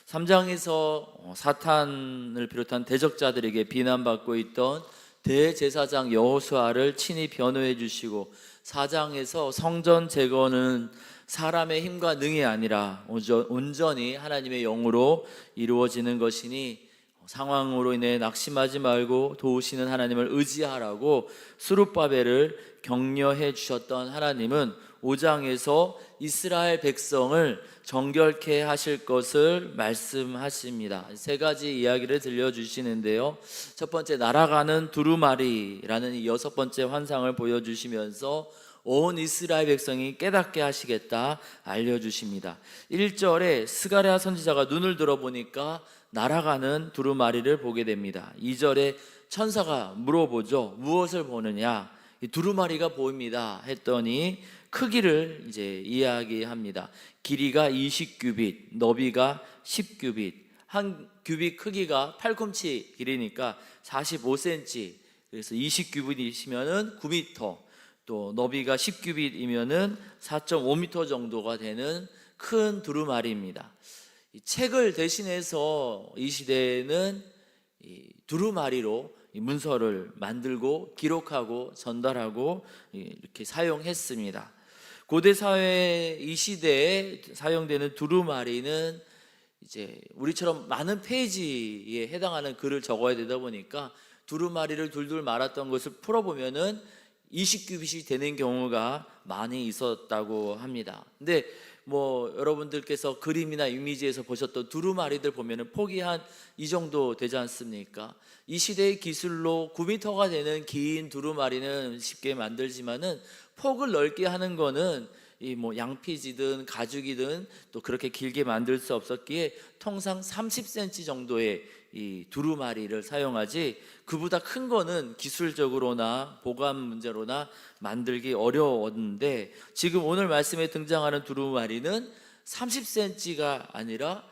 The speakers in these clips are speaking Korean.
3장에서 사탄을 비롯한 대적자들에게 비난받고 있던 대제사장 여호수아를 친히 변호해 주시고, 4장에서 성전 재건은 사람의 힘과 능이 아니라 온전히 하나님의 영으로 이루어지는 것이니 상황으로 인해 낙심하지 말고 도우시는 하나님을 의지하라고 스룹바벨을 격려해 주셨던 하나님은 5장에서 이스라엘 백성을 정결케 하실 것을 말씀하십니다. 세 가지 이야기를 들려주시는데요, 첫 번째, 날아가는 두루마리라는 이 6번째 환상을 보여주시면서 온 이스라엘 백성이 깨닫게 하시겠다 알려주십니다. 1절에 스가랴 선지자가 눈을 들어보니까 날아가는 두루마리를 보게 됩니다. 2절에 천사가 물어보죠. 무엇을 보느냐? 이 두루마리가 보입니다 했더니 크기를 이제 이야기합니다. 길이가 20규빗, 너비가 10규빗. 한 규빗 크기가 팔꿈치 길이니까 45cm. 그래서 20규빗이면은 9m. 또 너비가 10규빗이면은 4.5m 정도가 되는 큰 두루마리입니다. 이 책을 대신해서 이 시대에는 이 두루마리로 이 문서를 만들고 기록하고 전달하고 이렇게 사용했습니다. 고대 사회 이 시대에 사용되는 두루마리는 이제 우리처럼 많은 페이지에 해당하는 글을 적어야 되다 보니까 두루마리를 둘둘 말았던 것을 풀어보면은 20규빗이 되는 경우가 많이 있었다고 합니다. 근데 여러분들께서 그림이나 이미지에서 보셨던 두루마리들 보면은 폭이 한 이 정도 되지 않습니까? 이 시대의 기술로 9m가 되는 긴 두루마리는 쉽게 만들지만은 폭을 넓게 하는 거는 양피지든 가죽이든 또 그렇게 길게 만들 수 없었기에 통상 30cm 정도의 이 두루마리를 사용하지, 그보다 큰 거는 기술적으로나 보관 문제로나 만들기 어려웠는데, 지금 오늘 말씀에 등장하는 두루마리는 30cm가 아니라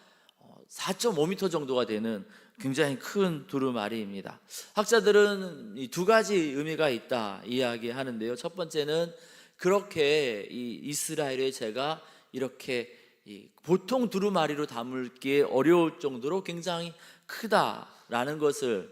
4.5m 정도가 되는 굉장히 큰 두루마리입니다. 학자들은 이 두 가지 의미가 있다 이야기하는데요, 첫 번째는 그렇게 이 이스라엘의 죄가 이렇게 보통 두루마리로 담을기에 어려울 정도로 굉장히 크다라는 것을,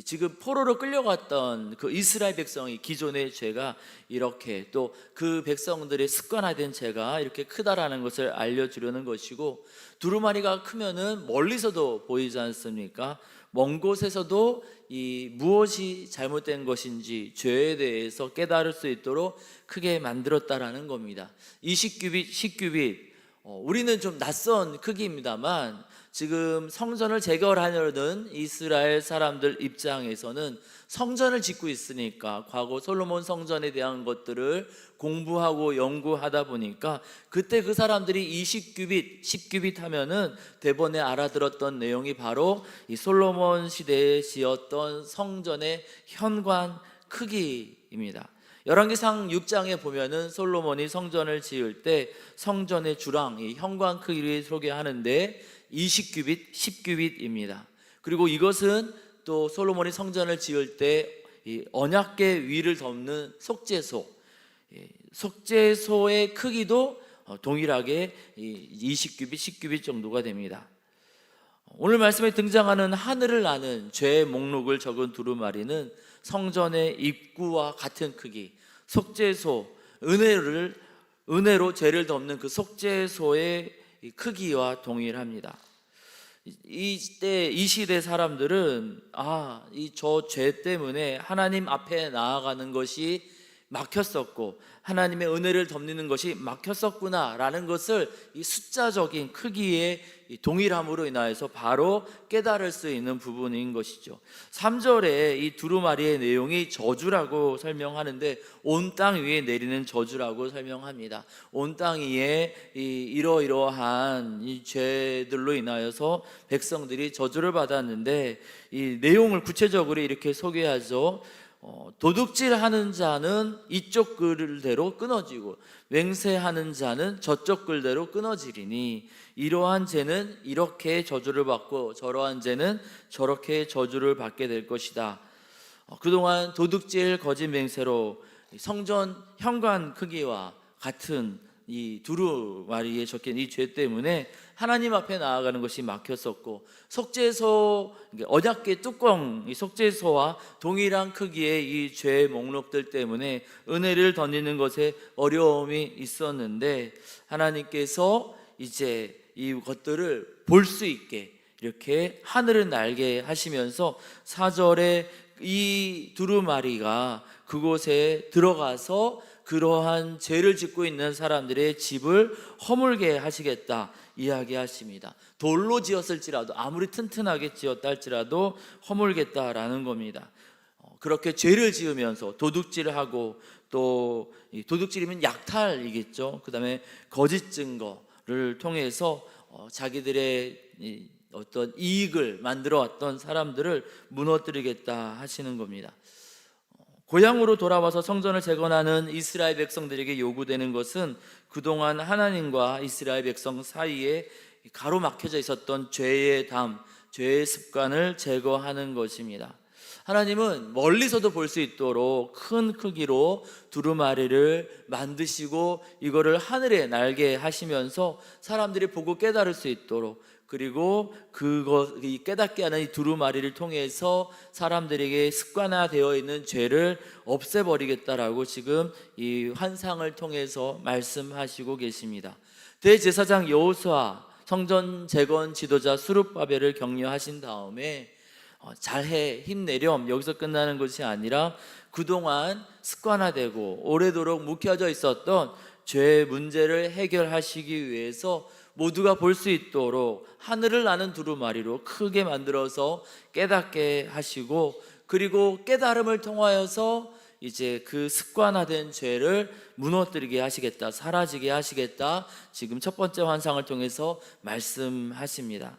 지금 포로로 끌려갔던 그 이스라엘 백성이 기존의 죄가 이렇게, 또 그 백성들의 습관화된 죄가 이렇게 크다라는 것을 알려주려는 것이고, 두루마리가 크면은 멀리서도 보이지 않습니까? 먼 곳에서도 이 무엇이 잘못된 것인지 죄에 대해서 깨달을 수 있도록 크게 만들었다라는 겁니다. 20규빗, 10규빗, 우리는 좀 낯선 크기입니다만 지금 성전을 재건하려는 이스라엘 사람들 입장에서는 성전을 짓고 있으니까 과거 솔로몬 성전에 대한 것들을 공부하고 연구하다 보니까 그때 그 사람들이 20규빗, 10규빗 하면은 대번에 알아들었던 내용이 바로 이 솔로몬 시대에 지었던 성전의 현관 크기입니다. 열왕기상 6장에 보면은 솔로몬이 성전을 지을 때 성전의 주랑, 이 현관 크기를 소개하는데 20규빗, 10규빗입니다. 그리고 이것은 또 솔로몬이 성전을 지을 때 이 언약궤 위를 덮는 속죄소, 속죄소의 크기도 동일하게 20규빗, 10규빗 정도가 됩니다. 오늘 말씀에 등장하는 하늘을 나는 죄의 목록을 적은 두루마리는 성전의 입구와 같은 크기, 속죄소, 은혜로 죄를 덮는 그 속죄소의 크기와 동일합니다. 이 시대 사람들은 이 저 죄 때문에 하나님 앞에 나아가는 것이 막혔었고 하나님의 은혜를 덮는 것이 막혔었구나 라는 것을 이 숫자적인 크기의 동일함으로 인하여서 바로 깨달을 수 있는 부분인 것이죠. 3절에 이 두루마리의 내용이 저주라고 설명하는데 온 땅 위에 내리는 저주라고 설명합니다. 온 땅 위에 이러이러한 이 죄들로 인하여서 백성들이 저주를 받았는데, 이 내용을 구체적으로 이렇게 소개하죠. 도둑질하는 자는 이쪽 글대로 끊어지고 맹세하는 자는 저쪽 글대로 끊어지리니 이러한 죄는 이렇게 저주를 받고 저러한 죄는 저렇게 저주를 받게 될 것이다. 그동안 도둑질, 거짓 맹세로 성전 현관 크기와 같은 이 두루마리에 적힌 이 죄 때문에 하나님 앞에 나아가는 것이 막혔었고, 속죄소 언약궤 뚜껑, 이 속죄소와 동일한 크기의 이 죄 목록들 때문에 은혜를 던지는 것에 어려움이 있었는데, 하나님께서 이제 이것들을 볼 수 있게 이렇게 하늘을 날게 하시면서 4절에 이 두루마리가 그곳에 들어가서 그러한 죄를 짓고 있는 사람들의 집을 허물게 하시겠다 이야기하십니다. 돌로 지었을지라도, 아무리 튼튼하게 지었다 할지라도 허물겠다라는 겁니다. 그렇게 죄를 지으면서 도둑질을 하고, 또 도둑질이면 약탈이겠죠. 그 다음에 거짓 증거를 통해서 자기들의 어떤 이익을 만들어 왔던 사람들을 무너뜨리겠다 하시는 겁니다. 고향으로 돌아와서 성전을 재건하는 이스라엘 백성들에게 요구되는 것은 그동안 하나님과 이스라엘 백성 사이에 가로막혀져 있었던 죄의 담, 죄의 습관을 제거하는 것입니다. 하나님은 멀리서도 볼 수 있도록 큰 크기로 두루마리를 만드시고 이거를 하늘에 날게 하시면서 사람들이 보고 깨달을 수 있도록, 그리고 이 깨닫게 하는 이 두루마리를 통해서 사람들에게 습관화되어 있는 죄를 없애버리겠다라고 지금 이 환상을 통해서 말씀하시고 계십니다. 대제사장 여호수아, 성전 재건 지도자 스룹바벨을 격려하신 다음에 잘해, 힘내렴, 여기서 끝나는 것이 아니라 그동안 습관화되고 오래도록 묵혀져 있었던 죄 문제를 해결하시기 위해서 모두가 볼 수 있도록 하늘을 나는 두루마리로 크게 만들어서 깨닫게 하시고, 그리고 깨달음을 통하여서 이제 그 습관화된 죄를 무너뜨리게 하시겠다, 사라지게 하시겠다, 지금 첫 번째 환상을 통해서 말씀하십니다.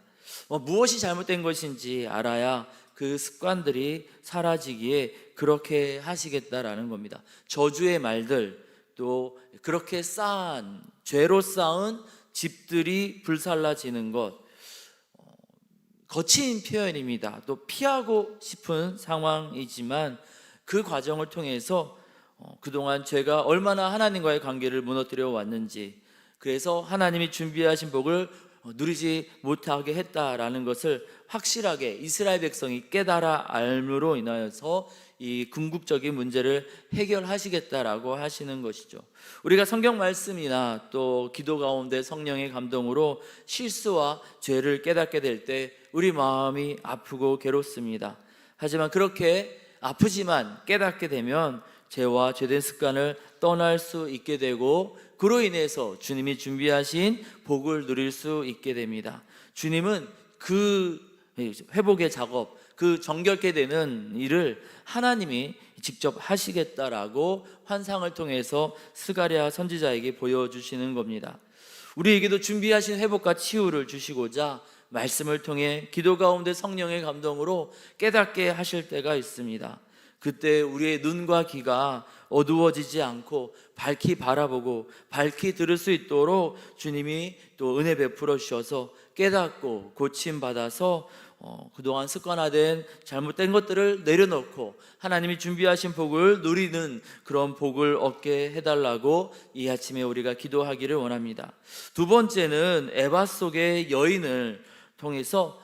무엇이 잘못된 것인지 알아야 그 습관들이 사라지기에 그렇게 하시겠다라는 겁니다. 저주의 말들, 또 그렇게 쌓은, 죄로 쌓은 집들이 불살라지는 것, 거친 표현입니다. 또 피하고 싶은 상황이지만 그 과정을 통해서 그동안 죄가 얼마나 하나님과의 관계를 무너뜨려 왔는지, 그래서 하나님이 준비하신 복을 누리지 못하게 했다라는 것을 확실하게 이스라엘 백성이 깨달아 알므로 인하여서 이 궁극적인 문제를 해결하시겠다라고 하시는 것이죠. 우리가 성경 말씀이나 또 기도 가운데 성령의 감동으로 실수와 죄를 깨닫게 될 때 우리 마음이 아프고 괴롭습니다. 하지만 그렇게 아프지만 깨닫게 되면 죄와 죄된 습관을 떠날 수 있게 되고, 그로 인해서 주님이 준비하신 복을 누릴 수 있게 됩니다. 주님은 그 회복의 작업, 그 정결케 되는 일을 하나님이 직접 하시겠다라고 환상을 통해서 스가랴 선지자에게 보여주시는 겁니다. 우리에게도 준비하신 회복과 치유를 주시고자 말씀을 통해 기도 가운데 성령의 감동으로 깨닫게 하실 때가 있습니다. 그때 우리의 눈과 귀가 어두워지지 않고 밝히 바라보고 밝히 들을 수 있도록 주님이 또 은혜 베풀어 주셔서 깨닫고 고침받아서 그동안 습관화된 잘못된 것들을 내려놓고 하나님이 준비하신 복을 누리는 그런 복을 얻게 해달라고 이 아침에 우리가 기도하기를 원합니다. 두 번째는 에바 속의 여인을 통해서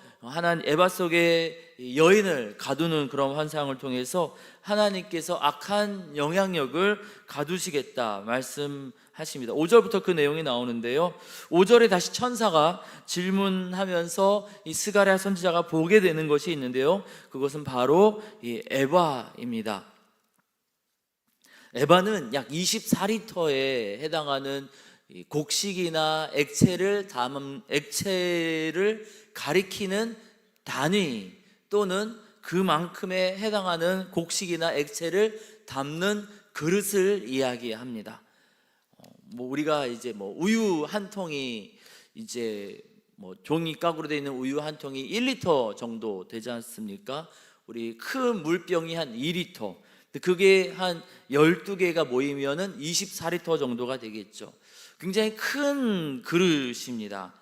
에바 속의 여인을 가두는 그런 환상을 통해서 하나님께서 악한 영향력을 가두시겠다 말씀하십니다. 5절부터 그 내용이 나오는데요, 5절에 다시 천사가 질문하면서 이 스가랴 선지자가 보게 되는 것이 있는데요, 그것은 바로 이 에바입니다. 에바는 약 24리터에 해당하는 곡식이나 액체를 가리키는 단위, 또는 그만큼에 해당하는 곡식이나 액체를 담는 그릇을 이야기합니다. 우리가 이제 우유 한 통이 이제 종이 가구로 되어 있는 우유 한 통이 1리터 정도 되지 않습니까? 우리 큰 물병이 한 2리터, 그게 한 12개가 모이면은 24리터 정도가 되겠죠. 굉장히 큰 그릇입니다.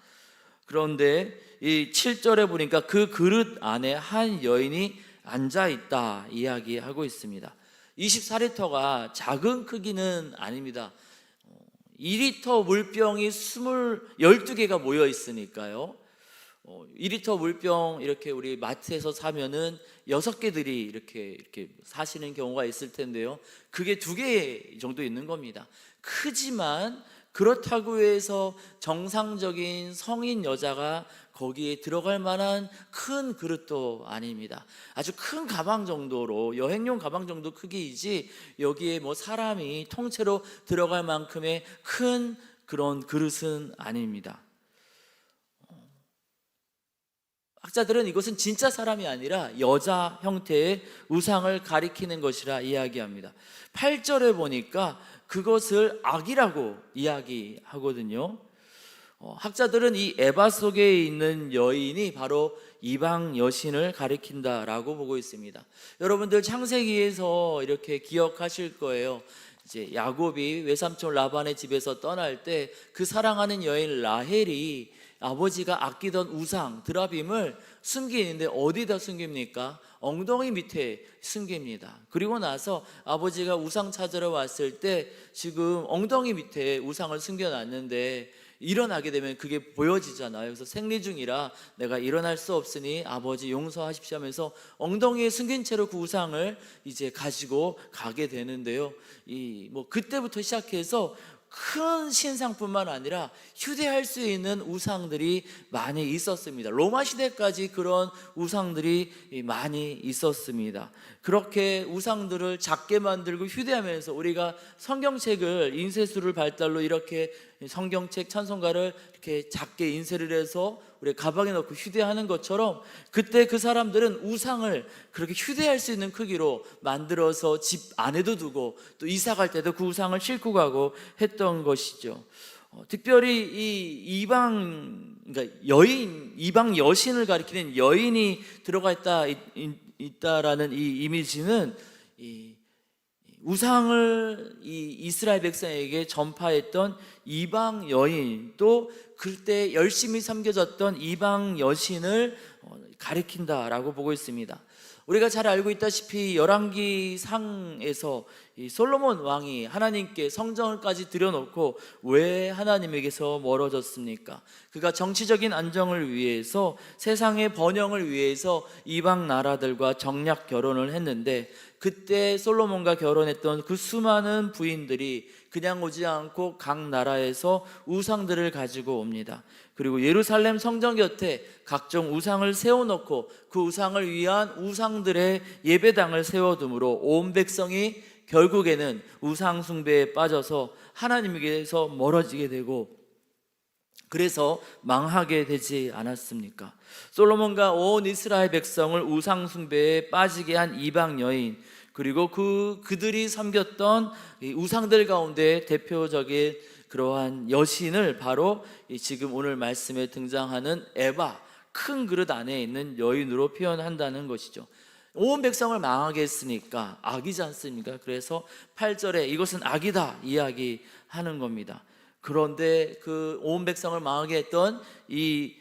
그런데 이 7절에 보니까 그 그릇 안에 한 여인이 앉아있다 이야기하고 있습니다. 24리터가 작은 크기는 아닙니다. 2리터 물병이 12개가 모여 있으니까요. 2리터 물병 이렇게 우리 마트에서 사면은 6개들이 이렇게 사시는 경우가 있을 텐데요. 그게 2개 정도 있는 겁니다. 크지만 그렇다고 해서 정상적인 성인 여자가 거기에 들어갈 만한 큰 그릇도 아닙니다. 아주 큰 가방 정도로, 여행용 가방 정도 크기이지 여기에 뭐 사람이 통째로 들어갈 만큼의 큰 그런 그릇은 아닙니다. 학자들은 이것은 진짜 사람이 아니라 여자 형태의 우상을 가리키는 것이라 이야기합니다. 8절에 보니까 그것을 악이라고 이야기하거든요. 학자들은 이 에바 속에 있는 여인이 바로 이방 여신을 가리킨다라고 보고 있습니다. 여러분들 창세기에서 이렇게 기억하실 거예요. 이제 야곱이 외삼촌 라반의 집에서 떠날 때 그 사랑하는 여인 라헬이 아버지가 아끼던 우상 드라빔을 숨기는데 어디다 숨깁니까? 엉덩이 밑에 숨깁니다. 그리고 나서 아버지가 우상 찾으러 왔을 때 지금 엉덩이 밑에 우상을 숨겨놨는데 일어나게 되면 그게 보여지잖아요. 그래서 생리 중이라 내가 일어날 수 없으니 아버지 용서하십시오 하면서 엉덩이에 숨긴 채로 그 우상을 이제 가지고 가게 되는데요. 그때부터 시작해서 큰 신상뿐만 아니라 휴대할 수 있는 우상들이 많이 있었습니다. 로마 시대까지 그런 우상들이 많이 있었습니다. 그렇게 우상들을 작게 만들고 휴대하면서 우리가 성경책을 인쇄술을 발달로 이렇게 성경책 찬송가를 이렇게 작게 인쇄를 해서 우리 가방에 넣고 휴대하는 것처럼 그때 그 사람들은 우상을 그렇게 휴대할 수 있는 크기로 만들어서 집 안에도 두고 또 이사 갈 때도 그 우상을 싣고 가고 했던 것이죠. 특별히 이 그러니까 이방 여신을 가리키는 여인이 들어가 있다라는 이 이미지는 이 우상을 이 이스라엘 백성에게 전파했던 이방 여인, 또 그때 열심히 섬겨졌던 이방 여신을 가리킨다라고 보고 있습니다. 우리가 잘 알고 있다시피 열왕기상에서 이 솔로몬 왕이 하나님께 성전까지 들여놓고 왜 하나님에게서 멀어졌습니까? 그가 정치적인 안정을 위해서, 세상의 번영을 위해서 이방 나라들과 정략 결혼을 했는데, 그때 솔로몬과 결혼했던 그 수많은 부인들이 그냥 오지 않고 각 나라에서 우상들을 가지고 옵니다. 그리고 예루살렘 성전 곁에 각종 우상을 세워놓고 그 우상을 위한 우상들의 예배당을 세워둠으로 온 백성이 결국에는 우상 숭배에 빠져서 하나님에게서 멀어지게 되고, 그래서 망하게 되지 않았습니까? 솔로몬과 온 이스라엘 백성을 우상 숭배에 빠지게 한 이방 여인, 그리고 그들이 섬겼던 우상들 가운데 대표적인 그러한 여신을 바로 지금 오늘 말씀에 등장하는 에바, 큰 그릇 안에 있는 여인으로 표현한다는 것이죠. 온 백성을 망하게 했으니까 악이지 않습니까? 그래서 8절에 이것은 악이다 이야기하는 겁니다. 그런데 그 온 백성을 망하게 했던 이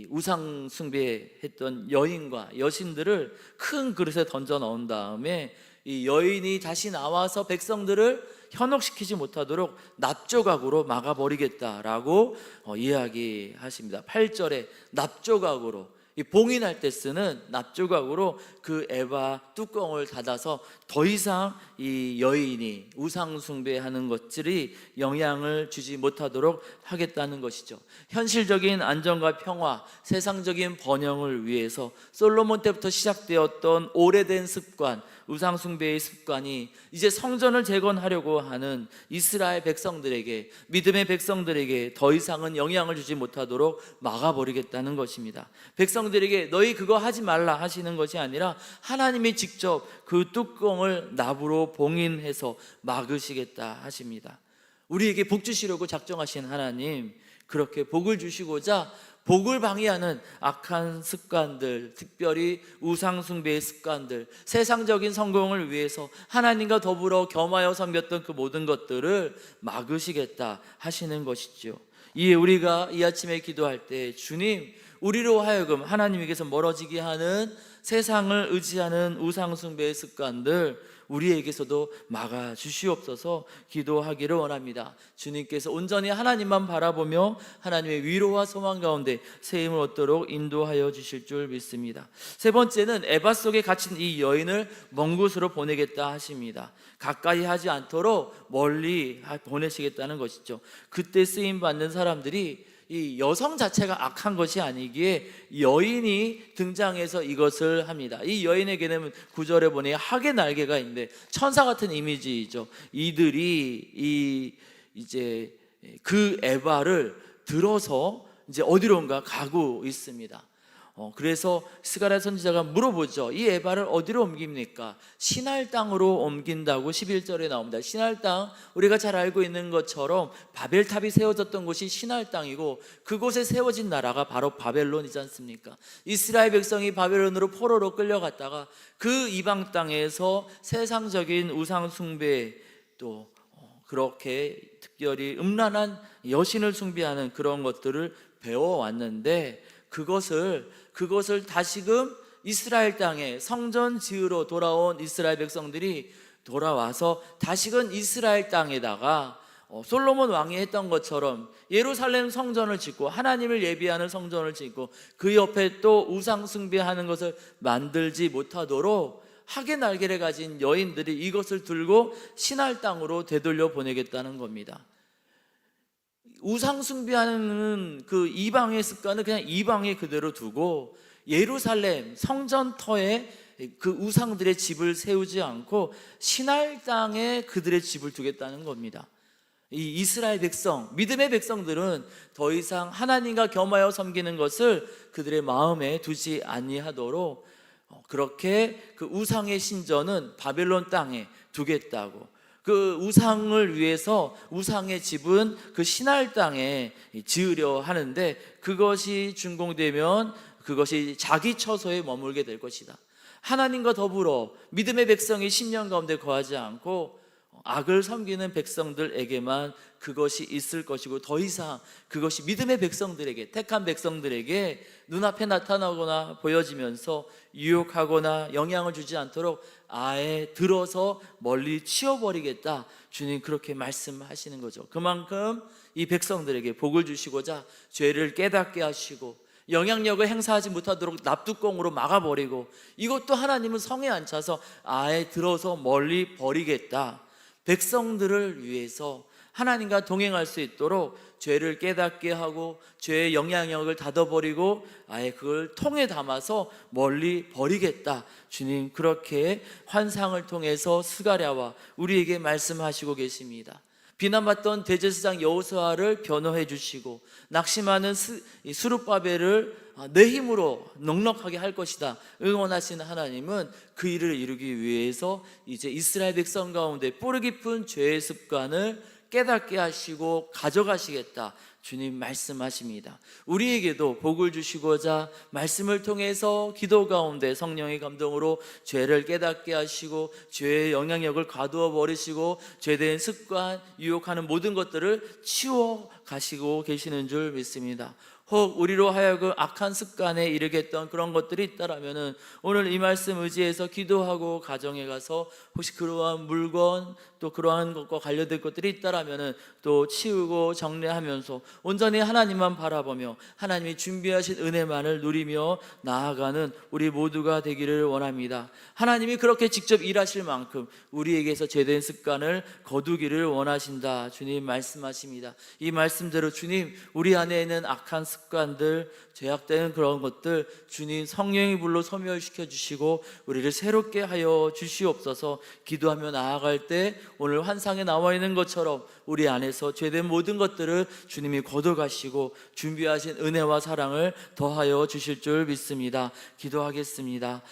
우상 숭배했던 여인과 여신들을 큰 그릇에 던져 넣은 다음에 이 여인이 다시 나와서 백성들을 현혹시키지 못하도록 납조각으로 막아버리겠다라고 이야기하십니다. 8절에 납조각으로, 이 봉인할 때 쓰는 납조각으로 그 에바 뚜껑을 닫아서 더 이상 이 여인이 우상 숭배하는 것들이 영향을 주지 못하도록 하겠다는 것이죠. 현실적인 안정과 평화, 세상적인 번영을 위해서 솔로몬 때부터 시작되었던 오래된 습관, 우상 숭배의 습관이 이제 성전을 재건하려고 하는 이스라엘 백성들에게, 믿음의 백성들에게 더 이상은 영향을 주지 못하도록 막아버리겠다는 것입니다. 백성들에게 너희 그거 하지 말라 하시는 것이 아니라 하나님이 직접 그 뚜껑을 납으로 봉인해서 막으시겠다 하십니다. 우리에게 복 주시려고 작정하신 하나님, 그렇게 복을 주시고자 복을 방해하는 악한 습관들, 특별히 우상 숭배의 습관들, 세상적인 성공을 위해서 하나님과 더불어 겸하여 섬겼던 그 모든 것들을 막으시겠다 하시는 것이죠. 이에 우리가 이 아침에 기도할 때 주님, 우리로 하여금 하나님에게서 멀어지게 하는 세상을 의지하는 우상숭배의 습관들 우리에게서도 막아 주시옵소서 기도하기를 원합니다. 주님께서 온전히 하나님만 바라보며 하나님의 위로와 소망 가운데 새 힘을 얻도록 인도하여 주실 줄 믿습니다. 세 번째는 에바 속에 갇힌 이 여인을 먼 곳으로 보내겠다 하십니다. 가까이 하지 않도록 멀리 보내시겠다는 것이죠. 그때 쓰임 받는 사람들이 이 여성 자체가 악한 것이 아니기에 여인이 등장해서 이것을 합니다. 이 여인에게는 9절에 보니 학의 날개가 있는데 천사 같은 이미지이죠. 이들이 이제 그 에바를 들어서 이제 어디론가 가고 있습니다. 그래서 스가랴 선지자가 물어보죠. 이 에바를 어디로 옮깁니까? 시날 땅으로 옮긴다고 11절에 나옵니다. 시날 땅, 우리가 잘 알고 있는 것처럼 바벨탑이 세워졌던 곳이 시날 땅이고 그곳에 세워진 나라가 바로 바벨론이지 않습니까? 이스라엘 백성이 바벨론으로 포로로 끌려갔다가 그 이방 땅에서 세상적인 우상 숭배, 또 그렇게 특별히 음란한 여신을 숭배하는 그런 것들을 배워왔는데 그것을 다시금 이스라엘 땅에 성전 지으러 돌아온 이스라엘 백성들이 돌아와서 다시금 이스라엘 땅에다가 솔로몬 왕이 했던 것처럼 예루살렘 성전을 짓고 하나님을 예비하는 성전을 짓고 그 옆에 또 우상 숭배하는 것을 만들지 못하도록 학의 날개를 가진 여인들이 이것을 들고 신할 땅으로 되돌려 보내겠다는 겁니다. 우상 숭배하는 그 이방의 습관을 그냥 이방에 그대로 두고 예루살렘 성전터에 그 우상들의 집을 세우지 않고 신할 땅에 그들의 집을 두겠다는 겁니다. 이 이스라엘 백성, 믿음의 백성들은 더 이상 하나님과 겸하여 섬기는 것을 그들의 마음에 두지 아니하도록 그렇게 그 우상의 신전은 바벨론 땅에 두겠다고, 그 우상을 위해서 우상의 집은 그 신할 땅에 지으려 하는데 그것이 준공되면 그것이 자기 처소에 머물게 될 것이다. 하나님과 더불어 믿음의 백성이 십년 가운데 거하지 않고 악을 섬기는 백성들에게만 그것이 있을 것이고 더 이상 그것이 믿음의 백성들에게, 택한 백성들에게 눈앞에 나타나거나 보여지면서 유혹하거나 영향을 주지 않도록 아예 들어서 멀리 치워버리겠다, 주님 그렇게 말씀하시는 거죠. 그만큼 이 백성들에게 복을 주시고자 죄를 깨닫게 하시고 영향력을 행사하지 못하도록 납뚜껑으로 막아버리고, 이것도 하나님은 성에 안 차서 아예 들어서 멀리 버리겠다, 백성들을 위해서 하나님과 동행할 수 있도록 죄를 깨닫게 하고 죄의 영향력을 닫아버리고 아예 그걸 통에 담아서 멀리 버리겠다, 주님 그렇게 환상을 통해서 스가랴와 우리에게 말씀하시고 계십니다. 비난받던 대제사장 여호수아를 변호해 주시고 낙심하는 스룹바벨을 내 힘으로 넉넉하게 할 것이다 응원하시는 하나님은 그 일을 이루기 위해서 이제 이스라엘 백성 가운데 뿌리 깊은 죄의 습관을 깨닫게 하시고 가져가시겠다, 주님 말씀하십니다. 우리에게도 복을 주시고자 말씀을 통해서 기도 가운데 성령의 감동으로 죄를 깨닫게 하시고 죄의 영향력을 가두어 버리시고 죄된 습관, 유혹하는 모든 것들을 치워 가시고 계시는 줄 믿습니다. 혹 우리로 하여금 악한 습관에 이르게 했던 그런 것들이 있다라면은 오늘 이 말씀 의지해서 기도하고 가정에 가서 혹시 그러한 물건 또 그러한 것과 관련된 것들이 있다라면은 또 치우고 정리하면서 온전히 하나님만 바라보며 하나님이 준비하신 은혜만을 누리며 나아가는 우리 모두가 되기를 원합니다. 하나님이 그렇게 직접 일하실 만큼 우리에게서 죄된 습관을 거두기를 원하신다, 주님 말씀하십니다. 이 말씀대로 주님 우리 안에 있는 악한 습관들, 죄악된 그런 것들 주님 성령의 불로 소멸시켜 주시고 우리를 새롭게 하여 주시옵소서. 기도하며 나아갈 때 오늘 환상에 나와 있는 것처럼 우리 안에서 죄된 모든 것들을 주님이 거둬가시고 준비하신 은혜와 사랑을 더하여 주실 줄 믿습니다. 기도하겠습니다.